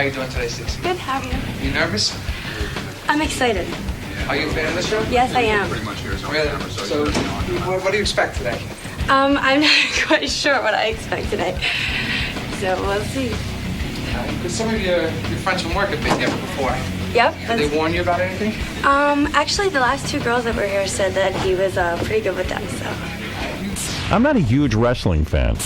How you doing today, Stacy? Good, how are you? You nervous? I'm excited. Are you a fan of the show? Yes, I am. Really? So, what do you expect today? I'm not quite sure what I expect today. So we'll see. Because some of your friends from work have been here before. Yep. Did they warn you about anything? Actually, the last 2 girls that were here said that he was pretty good with them, so. I'm not a huge wrestling fan.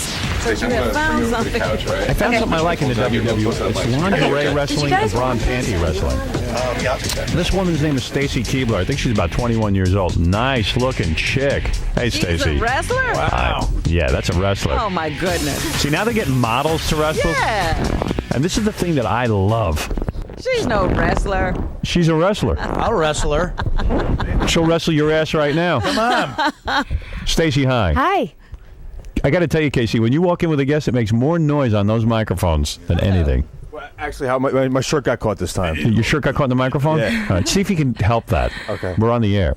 I found something. I found something I like in the WWE. It's lingerie wrestling and bra panty wrestling. This woman's name is Stacy Keibler. I think she's about 21 years old. Nice looking chick. Hey, Stacy. She's a wrestler? Wow. Yeah, that's a wrestler. Oh, my goodness. See, now they're getting models to wrestle. Yeah. And this is the thing that I love. She's no wrestler. She's a wrestler. I'll wrestle her. She'll wrestle your ass right now. Come on. Stacy, hi. Hi. I got to tell you, Casey, when you walk in with a guest, it makes more noise on those microphones than anything. Well, actually, how my shirt got caught this time. Your shirt got caught in the microphone? Yeah. All right, see if you can help that. Okay. We're on the air.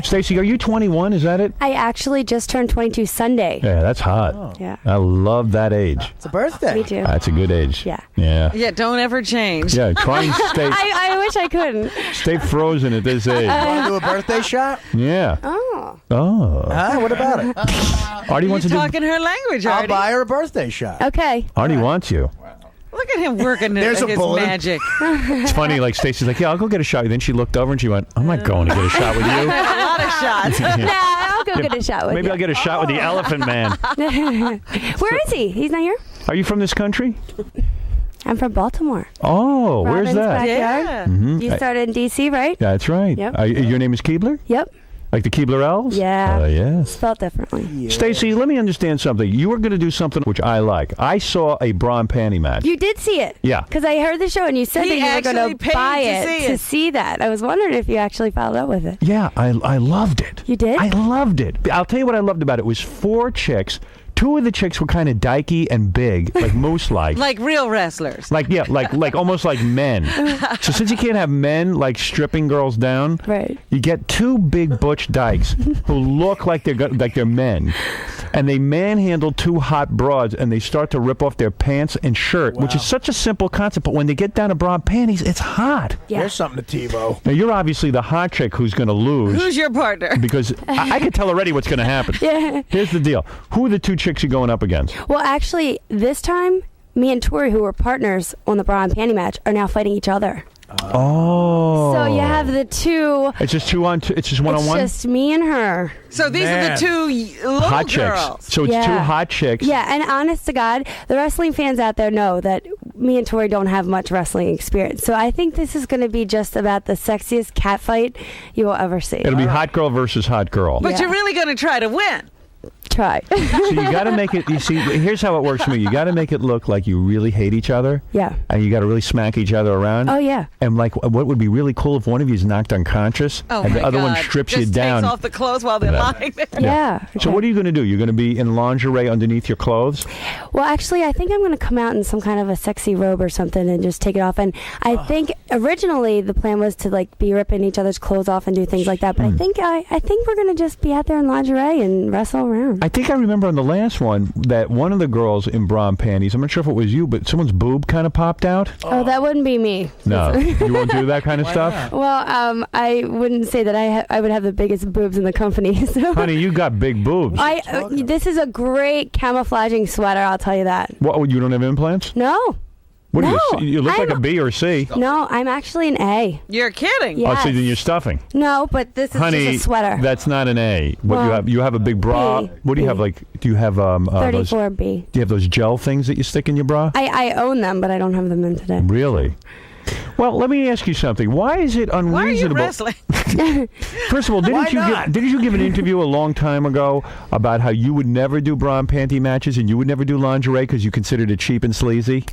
Stacy, are you 21? Is that it? I actually just turned 22 Sunday. Yeah, that's hot. Oh. Yeah. I love that age. It's a birthday. Me too. That's a good age. Yeah. Yeah. Yeah, don't ever change. Yeah, try and I wish I couldn't. stay frozen at this age. Want to do a birthday shot? Yeah. Oh. Oh. Huh? What about it? Artie You're wants to do. talking her language, I'll Artie. buy her a birthday shot. Okay. Artie wants you. Look at him working There's a his bullet. magic. It's funny, like Stacy's like, yeah, I'll go get a shot. Then she looked over and she went, I'm not going to get a shot with you. A lot of shots. Nah, I'll go get a shot with Maybe you. I'll get a shot with the Elephant Man. Where is he? He's not here? Are you from this country? I'm from Baltimore. Oh, where's Robin's that? backyard. Yeah. Mhm. You started in D.C., right? Yeah, that's right. Yep. Your name is Keibler? Yep. Like the Keibler Elves? Yeah. Yes. Spelled differently. Yeah. Stacy, let me understand something. You were going to do something which I like. I saw a bra and panty match. You did see it. Yeah. Because I heard the show and you said He that you were actually going to paid buy to it see to it. see that. I was wondering if you actually followed up with it. Yeah, I loved it. You did? I loved it. I'll tell you what I loved about it. It was 4 chicks. 2 of the chicks were kind of dykey and big, like moose-like. Like real wrestlers. Like almost like men. So since you can't have men like stripping girls down, Right. you get 2 big butch dykes who look like they're men, and they manhandle 2 hot broads, and they start to rip off their pants and shirt, which is such a simple concept. But when they get down to bra and panties, it's hot. Yeah. Here's something to TiVo. Now you're obviously the hot chick who's going to lose. Who's your partner? Because I can tell already what's going to happen. Yeah. Here's the deal. Who are the 2 chicks you're going up against? Well, actually, this time, me and Tori, who were partners on the bra and panty match, are now fighting each other. Oh. So you have the 2. It's just 2 on 2. It's just 1-on-1? It's just me and her. So these are the 2 little Hot girls. chicks. So it's 2 Yeah. hot chicks. Yeah, and honest to God, the wrestling fans out there know that me and Tori don't have much wrestling experience. So I think this is going to be just about the sexiest cat fight you will ever see. It'll be hot girl versus hot girl. But Yeah. you're really going to try to win. Try. So you got to make it, you see, here's how it works for me. You got to make it look like you really hate each other. Yeah. And you got to really smack each other around. Oh, yeah. And like, what would be really cool if one of you is knocked unconscious Oh, and my the other one God. strips Just you down. takes off the clothes while they're lying there. Yeah. So what are you going to do? You're going to be in lingerie underneath your clothes? Well, actually, I think I'm going to come out in some kind of a sexy robe or something and just take it off. And I think originally the plan was to like be ripping each other's clothes off and do things like that. But I think we're going to just be out there in lingerie and wrestle around. I think I remember on the last one that one of the girls in bra and panties, I'm not sure if it was you, but someone's boob kind of popped out. Oh, that wouldn't be me. No, you won't do that kind of stuff? Well, I wouldn't say that I would have the biggest boobs in the company. So. Honey, you got big boobs. This is a great camouflaging sweater, I'll tell you that. What, you don't have implants? No. What No, do you look like a B or C. No, I'm actually an A. You're kidding. Yeah. Oh, so Yes. then you're stuffing. No, but this is Honey, just a sweater. that's not an A. What Well, you have a big bra. B. What do you have? B. Like, do you have those? 34B. Do you have those gel things that you stick in your bra? I own them, but I don't have them in today. Really? Well, let me ask you something. Why is it unreasonable? Why are you wrestling? First of all, Why not? didn't you give an interview a long time ago about how you would never do bra and panty matches and you would never do lingerie because you considered it cheap and sleazy?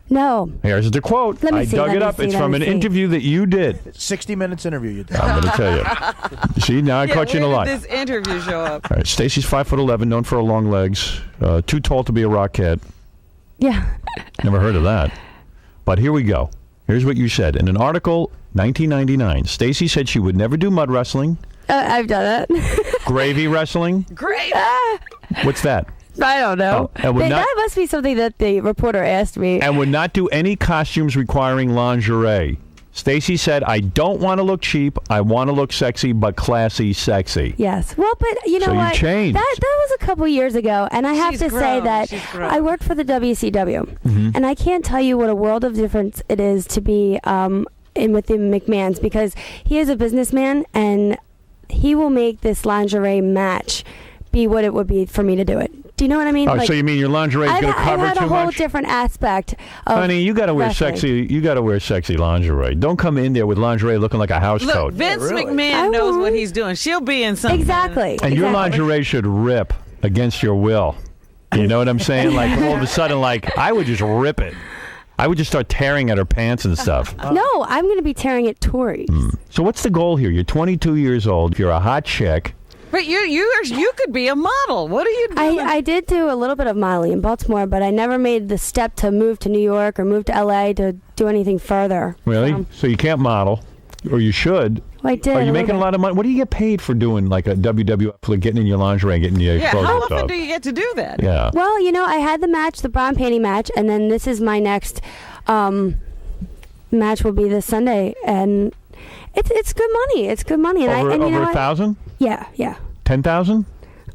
No. Here's the quote. Let me I see, dug let it me up. see, It's let from me an see. interview that you did. 60 minutes interview you did. I'm going to tell you. See, now I caught you in a where lie. did this interview show up? All right, Stacy's 5'11", known for her long legs, too tall to be a rockette. Yeah. Never heard of that. But here we go. Here's what you said. In an article, 1999, Stacy said she would never do mud wrestling, I've done it. gravy wrestling. Great. What's that? I don't know. Oh, and would not- that must be something that the reporter asked me. And would not do any costumes requiring lingerie. Stacy said, I don't want to look cheap. I want to look sexy, but classy sexy. Yes. Well, but you know So you what? changed. That was a couple years ago, and I have She's to say grown. that She's grown. I worked for the WCW, and I can't tell you what a world of difference it is to be in with the McMahons, because he is a businessman, and he will make this lingerie match be what it would be for me to do it. Do you know what I mean? Oh, so you mean your lingerie is going to cover I had too a whole much? different aspect of Honey, you got to wear wrestling. sexy. You got to wear sexy lingerie. Don't come in there with lingerie looking like a house Look, coat. Vince really? McMahon knows what won't. he's doing. She'll be in something. Exactly. And your exactly. lingerie should rip against your will. You know what I'm saying? Like all of a sudden, like I would just rip it. I would just start tearing at her pants and stuff. No, I'm going to be tearing at Tori's. So what's the goal here? You're 22 years old. You're a hot chick. But you could be a model. What are you doing? I did do a little bit of modeling in Baltimore, but I never made the step to move to New York or move to LA to do anything further. Really? So you can't model, or you should. Well, I did. Are you making a little lot of money? What do you get paid for doing like a WWF, like getting in your lingerie and getting your yeah, clothes how ripped often off? do you get to do that? Yeah. bit. Well, you know, I had the match, the bra and panty match, and then this is my next match will be this Sunday, and it's good money. It's good money, and Over, you know over what? 1,000? Yeah. 10,000?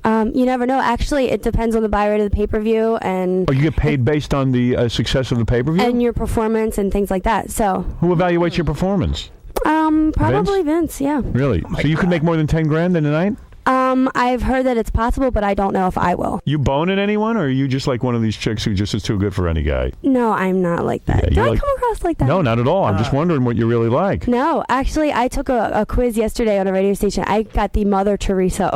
You never know. Actually, it depends on the buy rate of the pay-per-view and Or you get paid based on the success of the pay-per-view? and your performance and things like that. So, Who evaluates your performance? probably Vince. Yeah. Really? So you could make more than 10 grand in a night? I've heard that it's possible, but I don't know if I will. You boning anyone, or are you just like one of these chicks who just is too good for any guy? No, I'm not like that. Yeah, Do you're I like- come across like that? No, not at all. I'm just wondering what you're really like. No, actually, I took a quiz yesterday on a radio station. I got the Mother Teresa.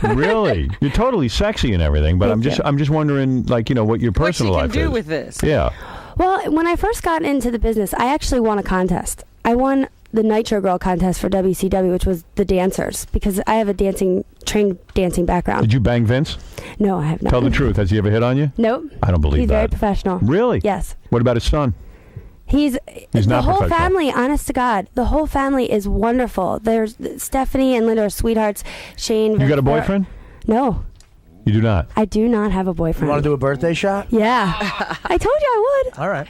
Really? You're totally sexy and everything, but Thank you. I'm just wondering, like, you know, what your What she personal can life do is. with this? Yeah. Well, when I first got into the business, I actually won a contest. I won the Nitro Girl contest for WCW, which was the dancers, because I have a trained dancing background. Did you bang Vince? No, I have not. Tell the truth. Has he ever hit on you? Nope. I don't believe He's that. very professional. Really? Yes. What about his son? He's the not whole professional. family, honest to God, the whole family is wonderful. There's Stephanie and Linda are sweethearts. Shane. You got a boyfriend? No, You do not. I do not have a You boyfriend. want to do a birthday shot? Yeah. I told you I would. All right.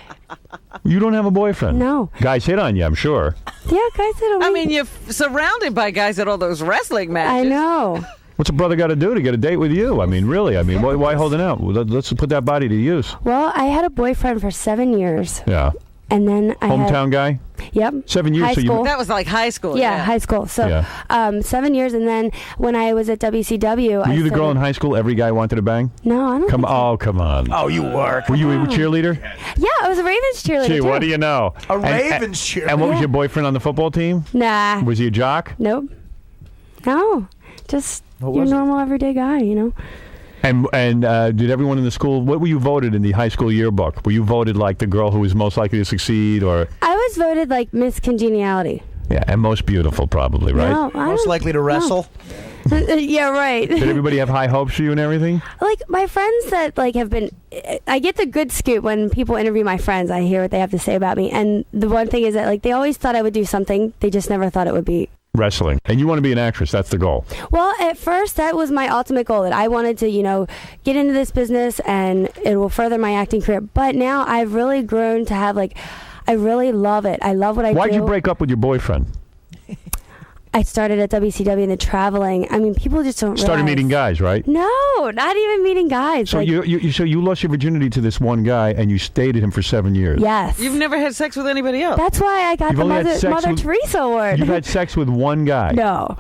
You don't have a boyfriend? No. Guys hit on you, I'm sure. Yeah, guys, it'll I mean, you're surrounded by guys at all those wrestling matches. I know. What's a brother got to do to get a date with you? I mean, really? I mean, why holding out? Well, let's put that body to use. Well, I had a boyfriend for 7 years, Yeah. and then I Hometown guy? had, yep, 7 years. high so you school. That was like high school. yeah, high school. So, Yeah. 7 years, and then when I was at WCW, Were you the girl in high school every guy wanted to bang? No, I don't. Come think so. Oh, come on. Oh, you were. Were you a cheerleader? Yeah, I was a Ravens cheerleader. Gee, too. what do you know? A And- Ravens cheerleader. And what was Yeah. your boyfriend on the football team? Nah. Was he a jock? Nope. No. Just What your was it? normal everyday guy, you know. And did everyone in the school? What were you voted in the high school yearbook? Were you voted like the girl who was most likely to succeed, or I was voted like Miss Congeniality. yeah, and most beautiful, probably, right? No, I Most don't- likely to wrestle? yeah, right. Did everybody have high hopes for you and everything? Like my friends that like have been, I get the good scoop when people interview my friends. I hear what they have to say about me, and the one thing is that like they always thought I would do something. They just never thought it would be. Wrestling, and you want to be an actress. That's the goal. Well, at first that was my ultimate goal, that I wanted to, you know, get into this business and it will further my acting career. But now I've really grown to have like, I really love it. I love what I do. Why'd you break up with your boyfriend? I started at WCW and the traveling. I mean, people just don't Started realize. meeting guys, right? No, not even meeting guys. So like, you lost your virginity to this one guy, and you stayed at him for 7 years. yes. You've never had sex with anybody else. That's why I got You've the only had sex Mother with- Teresa award. You've had sex with one guy. No.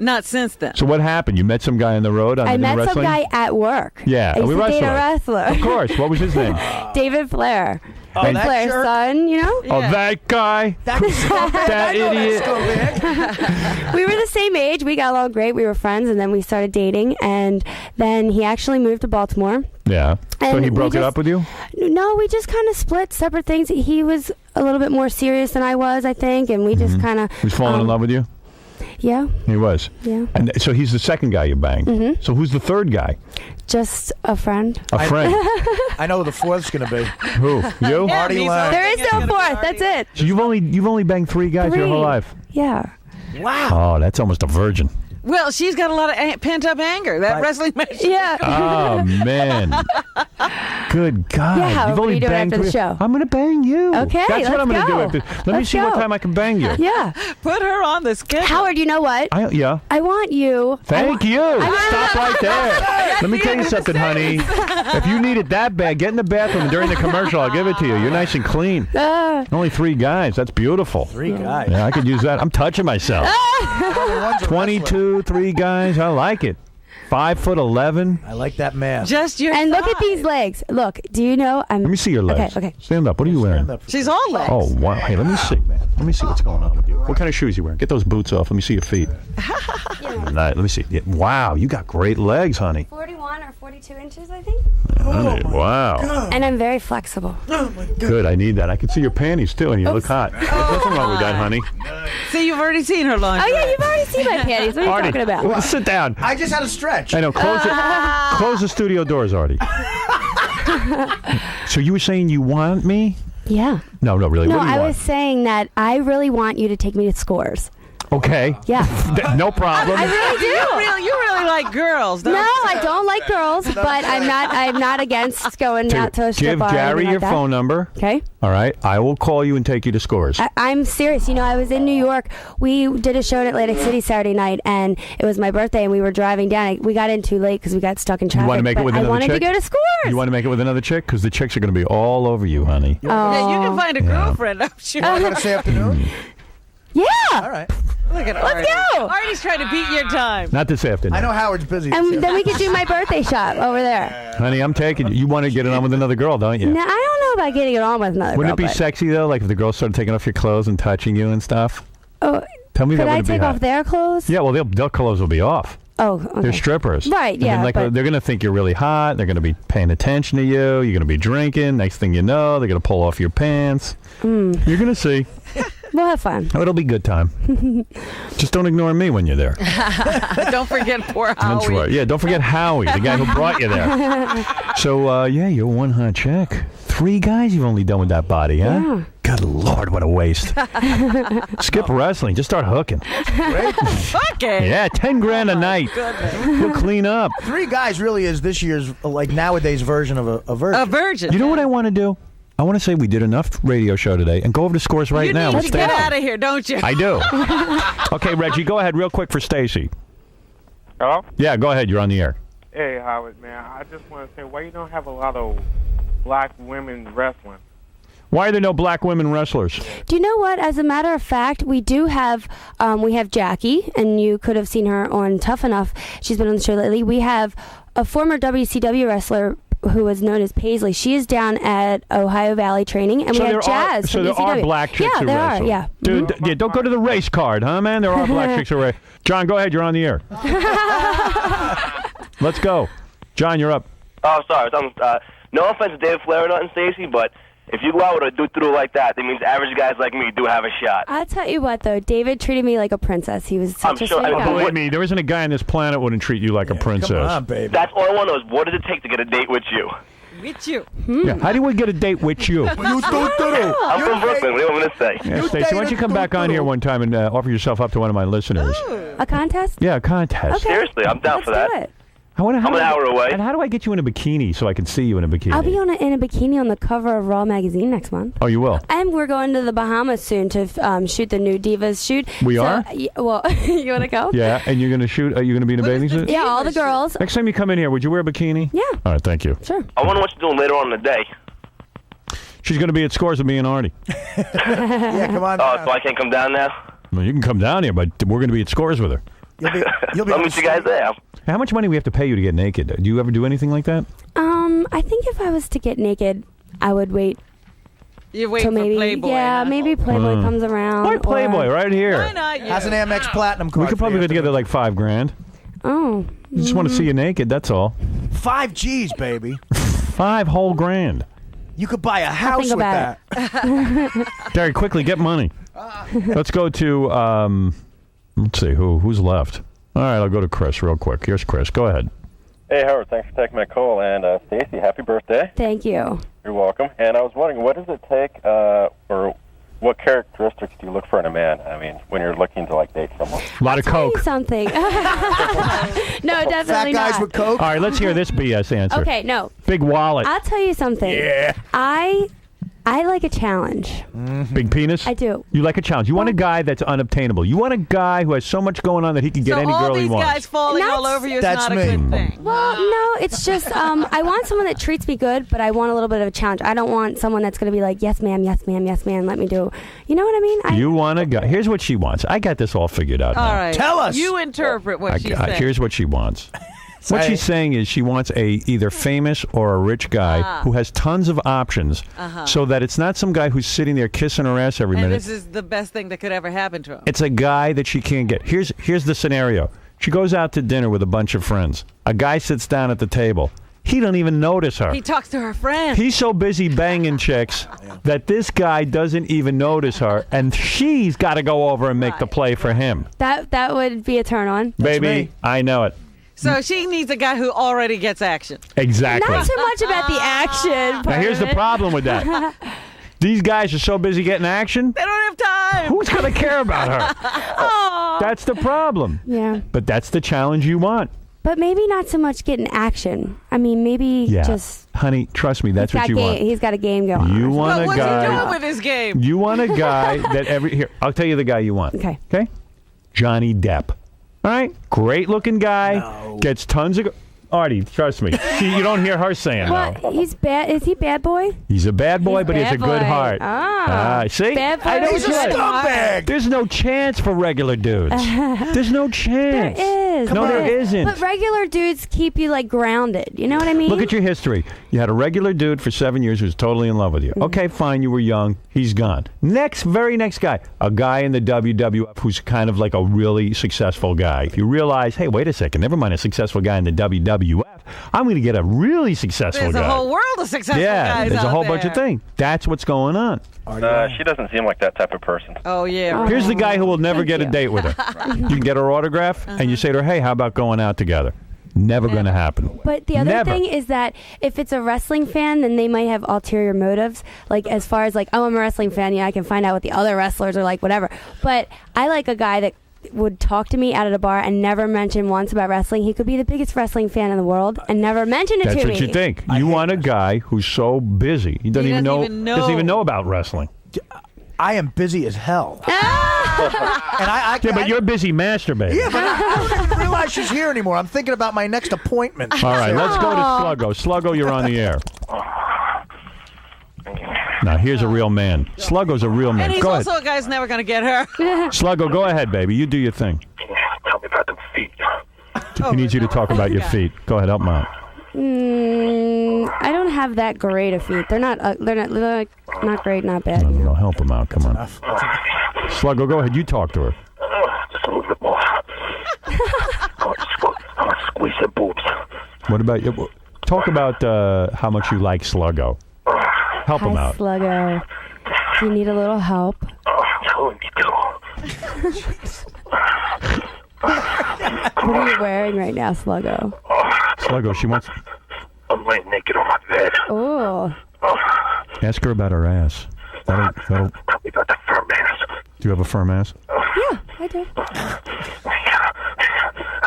Not since then. So what happened? You met some guy on the road on I the met wrestling? some guy at work. Yeah, I used we to date a wrestler. wrestler. Of course. What was his name? David Flair. Oh, David that Flair's jerk? son, you know? Oh, that guy. That That idiot. We were the same age. We got along great. We were friends, and then we started dating. And then he actually moved to Baltimore. Yeah. So And he we broke it just- up with you? No, we just kind of split separate things. He was a little bit more serious than I was, I think, and we just kind of... He was falling in love with you? Yeah, He was. yeah. And so he's the second guy you banged. Mm-hmm. So who's the third guy? Just a friend. A friend. I know who the fourth's going to be. Who? You? Yeah, Marty he's Lang. all- There is It's no gonna be fourth. Marty. That's it. So you've only banged 3 guys your whole Three. life? Yeah. Wow. Oh, that's almost a virgin. Well, she's got a lot of pent-up anger. That wrestling match. Yeah. Oh, man. Good God. Yeah, You've what are only you doing banged after the three- show? I'm going to bang you. Okay, That's what I'm let's going to do go. after. Let me Let's see what go. time I can bang you. Yeah. Put her on the schedule. Howard, you know what? Yeah. I want you. Thank you. Stop right there. Let me tell you something, honey. If you need it that bad, get in the bathroom and during the commercial. I'll give it to you. You're nice and clean. Only 3 guys. That's beautiful. 3 guys. Yeah, I could use that. I'm touching myself. 22, 3 guys. I like it. 5'11". I like that mask. Just your And look at thighs. these legs. Look, do you know? Let me see your legs. Okay. Stand up. What are you wearing? She's all legs. Oh, wow. Hey, let me see, man. Let me see what's going on with you. What kind of shoes you wearing? Get those boots off. Let me see your feet. Let me see. Yeah, wow, you got great legs, honey. 41 or 42 inches, I think. Honey, wow. And I'm very flexible. Good, I need that. I can see your panties, too, and you look hot. There's nothing wrong with that, honey. See, you've already seen her laundry. Oh, yeah, you've already seen my panties. What are you Artie, talking about? well, sit down. I just had a stretch. I know, close the studio doors, Artie. So you were saying you want me? Yeah. No, really. No, what do you I want? was saying that I really want you to take me to Scores. Okay. Yeah. No problem. I really do. You really like girls, don't No, you? I don't like girls, but I'm not against going out to a strip Give bar or Gary anything your like that. phone number. Okay. All right. I will call you and take you to Scores. I'm serious. You know, I was in New York. We did a show in Atlantic City Saturday night, and it was my birthday, and we were driving down. We got in too late because we got stuck in traffic. You want to make it but with I another wanted chick? to go to Scores. You want to make it with another chick? Because the chicks are going to be all over you, honey. Yeah, you can find a girlfriend, I'm sure. I'm going to say afternoon. Yeah. All right. Look at Let's Artie. go. Artie's trying to beat your time. Not this afternoon. I know Howard's busy. And then we could do my birthday shot over there. Honey, I'm taking you. You want to get it on with another girl, don't you? Now, I don't know about getting it on with another Wouldn't girl. it be sexy, though? Like if the girls started taking off your clothes and touching you and stuff? Oh, Tell me that could I wouldn't be take hot. off their clothes? Yeah, well, their clothes will be off. Oh, okay. They're strippers. Right, And yeah, then, like, but- they're going to think you're really hot. They're going to be paying attention to you. You're going to be drinking. Next thing you know, they're going to pull off your pants. You're going to see. We'll have fun. Oh, it'll be a good time. Just don't ignore me when you're there. Don't forget poor Howie. That's right. Yeah, don't forget Howie, the guy who brought you there. So, yeah, you're one hot chick. 3 guys you've only done with that body, huh? Yeah. Good Lord, what a waste. Skip wrestling. Just start hooking. Fuck it. Yeah, 10 grand a night. You'll clean up. 3 guys really is this year's, like, nowadays version of a virgin. A virgin. You know what I want to do? I want to say we did enough radio show today and go over to Scores right you now. need with to get Stacy. out of here, don't you? I do. Okay, Reggie, go ahead real quick for Stacy. Hello? Yeah, go ahead. You're on the air. Hey, Howard, man. I just want to say, why you don't have a lot of black women wrestling? Why are there no black women wrestlers? Do you know what? As a matter of fact, we do have Jackie, and you could have seen her on Tough Enough. She's been on the show lately. We have a former WCW wrestler who was known as Paisley. She is down at Ohio Valley training, and So we there have Jazz. are, so from there are ECW. black chicks yeah, who there wrestle. are. Yeah, Dude, yeah, don't go to the race card, huh, man? There are black chicks who wrestle. John, go ahead. You're on the air. Let's go. John, you're up. Oh, sorry. No offense to David Flair or nothing, Stacy, but if you go out with a dude through like that means average guys like me do have a shot. I'll tell you what, though, David treated me like a princess. He was such I'm a sure- sweet I- guy. Believe me, there isn't a guy on this planet wouldn't treat you like a princess. Come on, baby. That's all I want to know is what does it take to get a date with you? With you. Yeah. How do we get a date with you? I'm from Brooklyn. What do you want me to say? Yeah, Stacey, why don't you come back on here one time and offer yourself up to one of my listeners? A contest? Yeah, a contest. Okay. Seriously, I'm down Let's for that. do it. I'm an hour away. And how do I get you in a bikini so I can see you in a bikini? I'll be in a bikini on the cover of Raw magazine next month. Oh, you will? And we're going to the Bahamas soon to shoot the new Divas shoot. We are? Well, you want to go? Yeah, and you're going to shoot, are you going to be in a bathing suit? Yeah, all the girls. Next time you come in here, would you wear a bikini? Yeah. All right, thank you. Sure. I wonder what you're doing later on in the day. She's going to be at Scores with me and Artie. Yeah, come on. Oh, so I can't come down now? Well, you can come down here, but we're going to be at Scores with her. You'll be I'll meet you guys there. How much money we have to pay you to get naked? Do you ever do anything like that? I think if I was to get naked, I would wait You wait till for maybe Playboy. yeah, huh? maybe Playboy comes around. Why Playboy or- right here? Why not you? Has an Amex Platinum card. We could probably get together like $5,000. Oh. You just want to see you naked, that's all. 5 G's, baby. 5 whole grand. You could buy a house think with about that. Gary, quickly, get money. Let's go to, let's see, who's left? All right, I'll go to Chris real quick. Here's Chris. Go ahead. Hey, Howard, thanks for taking my call. And Stacy, happy birthday. Thank you. You're welcome. And I was wondering, what does it take, or what characteristics do you look for in a man? I mean, when you're looking to date someone. A lot of Tell you coke. something. No, definitely Fat guys not. with coke. All right, let's hear this BS answer. Okay, no. Big wallet. I'll tell you something. Yeah. I like a challenge. Big penis? I do. You like a challenge. You want a guy that's unobtainable. You want a guy who has so much going on that he can get any girl he all wants. these guys falling all over you is That's not me. a good thing. Well, no, it's just I want someone that treats me good, but I want a little bit of a challenge. I don't want someone that's going to be like, yes, ma'am, yes, ma'am, yes, ma'am, let me do. You know what I mean? You want a guy. Here's what she wants. I got this all figured out now. All right. Tell us. You interpret what she said. Here's what she wants. What she's saying is she wants a either famous or a rich guy who has tons of options, so that it's not some guy who's sitting there kissing her ass every And minute. this is the best thing that could ever happen to him. It's a guy that she can't get. Here's the scenario. She goes out to dinner with a bunch of friends. A guy sits down at the table. He don't even notice her. He talks to her friends. He's so busy banging chicks that this guy doesn't even notice her, and she's got to go over and make the play for him. That would be a turn on. Baby, me. I know it. So she needs a guy who already gets action. Exactly. Not too much about the action. Now here's the problem with that. These guys are so busy getting action. They don't have time. Who's going to care about her? That's the problem. Yeah. But that's the challenge you want. But maybe not so much getting action. I mean, maybe Yeah. just Honey, trust me, that's what you want. he's got a game going You on. want But a what's he doing guy. with his game? You want a guy that here, I'll tell you the guy you want. Okay. Okay? Johnny Depp. All right? Great looking guy. Gets tons of. Artie, trust me. See, you don't hear her saying What? no. He's bad. Is he bad boy? He's a bad boy, He's but he has a bad good boy. heart. See? Bad boy. I don't He's a get it. scumbag. There's no chance for regular dudes. There's no There chance. is. No, there is. isn't. But regular dudes keep you grounded. You know what I mean? Look at your history. You had a regular dude for 7 years who's totally in love with you. Okay, fine, you were young. He's gone. Very next guy. A guy in the WWF who's kind of like a really successful guy. If you realize, hey, wait a second, never mind a successful guy in the WWF, I'm going to get a really successful There's guy. a whole world of successful guys there's a out whole bunch of there. things. That's what's going on. She doesn't seem like that type of person. Oh, yeah. Here's the guy who will never get a you. date with her. You can get her autograph, and you say to her, hey, how about going out together? Never going to happen. But the other Never. thing is that if it's a wrestling fan, then they might have ulterior motives. As far as oh, I'm a wrestling fan, yeah, I can find out what the other wrestlers are like, whatever. But I like a guy that would talk to me out at a bar and never mention once about wrestling. He could be the biggest wrestling fan in the world and never mention it That's to me. what you think. You want a guy who's so busy he doesn't even know about wrestling. I am busy as hell. And I Yeah, but you're busy masturbating. Yeah, but I don't even realize she's here anymore. I'm thinking about my next appointment. All right, let's go to Sluggo. Sluggo, you're on the air. Now, here's a real man. Sluggo's a real man. And he's Go also ahead. a guy who's never going to get her. Sluggo, go ahead, baby. You do your thing. Tell me about them feet. He needs you to talk about your feet. Go ahead, help him out. I don't have that great of feet. They're not not great, not bad. No, help him out. Come on. Sluggo, go ahead. You talk to her. Just a little bit more. I want to squeeze her boobs. What about you? Talk about how much you like Sluggo. Help him Hi, out. Sluggo. Do you need a little help? I'm telling you to. What are you wearing right now, Sluggo? Sluggo, she wants. I'm laying naked on my bed. Oh. Ask her about her ass. That'll. Tell me about that firm ass. Do you have a firm ass? Yeah, I do. I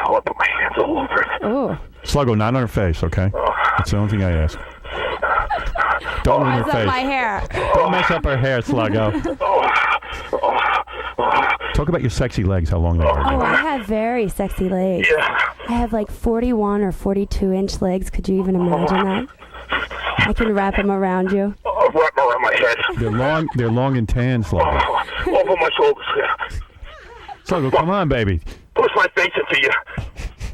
want to put my hands all over it. Oh. Sluggo, not on her face, okay? That's the only thing I ask. Don't on her Mess up face. my hair. Don't mess up her hair, Sluggo. Talk about your sexy legs, how long they are. Oh, I have very sexy legs. Yeah. I have 41 or 42-inch legs. Could you even imagine that? I can wrap them around you. Wrap around my head. They're long and tan, Sluggo. Over my shoulders. Yeah. Sluggo, come on, baby. Push my face into you.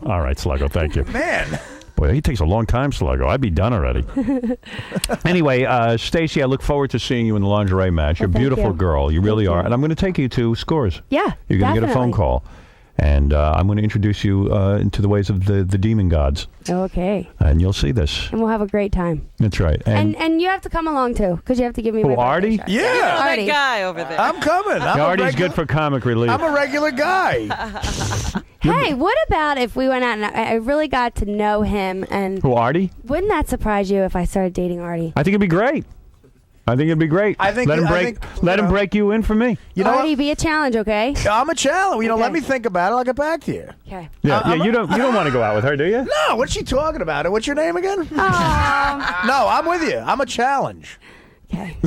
All right, Sluggo, thank you. Man. Boy, he takes a long time, Sluggo. I'd be done already. Anyway, Stacy, I look forward to seeing you in the lingerie match. You're a Well, thank beautiful you. girl. You really Thank are. you. And I'm going to take you to Scores. Yeah, You're going to get a phone definitely. call. And I'm going to introduce you into the ways of the demon gods. Okay. And you'll see this. And we'll have a great time. That's right. And you have to come along, too, because you have to give me my birthday Artie? shirt. Yeah. That Artie. guy over there. I'm coming. I'm a Artie's regular, good for comic relief. I'm a regular guy. Hey, what about if we went out and I really got to know him? And Who, Artie? wouldn't that surprise you if I started dating Artie? I think it'd be great. I think it'd be great. I think- let him I break. think, Let you him know- break you in for me. You know Artie, what? be a challenge, okay? I'm a challenge. You know, let Okay. me think about it. I'll get back to you. Okay. Yeah, you don't want to go out with her, do you? No, what's she talking about? What's your name again? Aw. No, I'm with you. I'm a challenge. Okay.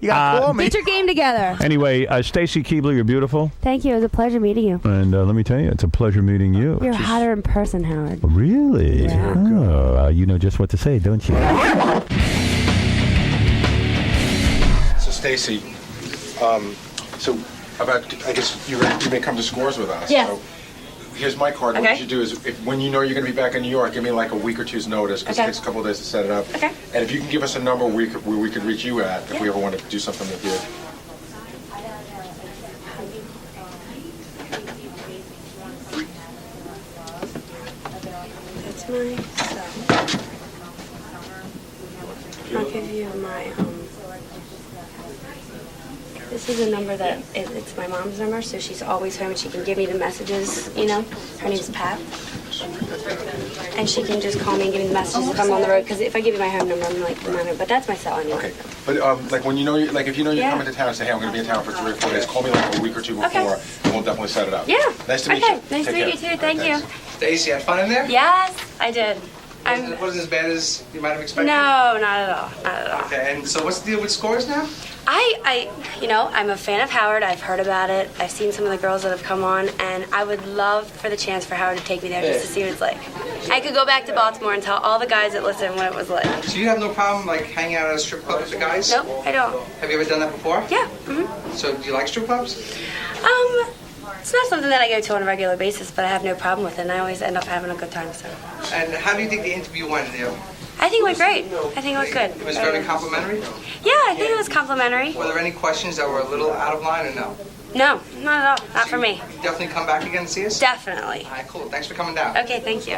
You gotta call me. Get your game together. Anyway, Stacy Keibler, you're beautiful, Thank you. It was a pleasure meeting you. and let me tell you, it's a pleasure meeting you. You're hotter in person, Howard. Really? Yeah. Oh, you know just what to say, don't you? So Stacy, so about I guess you may come to Scores with us. Yes. So here's my card. What Okay. you should do is, when you know you're going to be back in New York, give me like a week or two's notice because Okay. it takes a couple of days to set it up. Okay. And if you can give us a number where we could reach you at if we ever want to do something with you. That's my cell. I'll give you my, this is a number that, it's my mom's number, so she's always home and she can give me the messages, you know? Her name's Pat. And she can just call me and give me the messages if I'm on the road, because if I give you my home number, I'm like, but that's my cell anyway. Okay. But like when you know, if you know you're Yeah. coming to town, say, hey, I'm going to be in town for 3 or 4 days. Call me like a week or two before, Okay. and we'll definitely set it up. Yeah. Nice to meet you. Okay. Nice to Take meet care. you too. Thank you. Stacy, had fun in there? Yes, I did. Wasn't as bad as you might have expected? No, not at all. Not at all. Okay, and so what's the deal with Scores now? I'm a fan of Howard. I've heard about it. I've seen some of the girls that have come on, and I would love for the chance for Howard to take me there just to see what it's like. I could go back to Baltimore and tell all the guys that listen what it was like. So you have no problem like hanging out at a strip club with the guys? Nope, I don't. Have you ever done that before? Yeah. So do you like strip clubs? It's not something that I go to on a regular basis, but I have no problem with it, and I always end up having a good time. So And how do you think the interview went, Neil? I think it went great. I think it went good. It was very complimentary? Yeah, I think it was complimentary. Were there any questions that were a little out of line or no? No, not at all. Not for me. Definitely come back again and see us? Definitely. All right, cool. Thanks for coming down. Okay, thank you.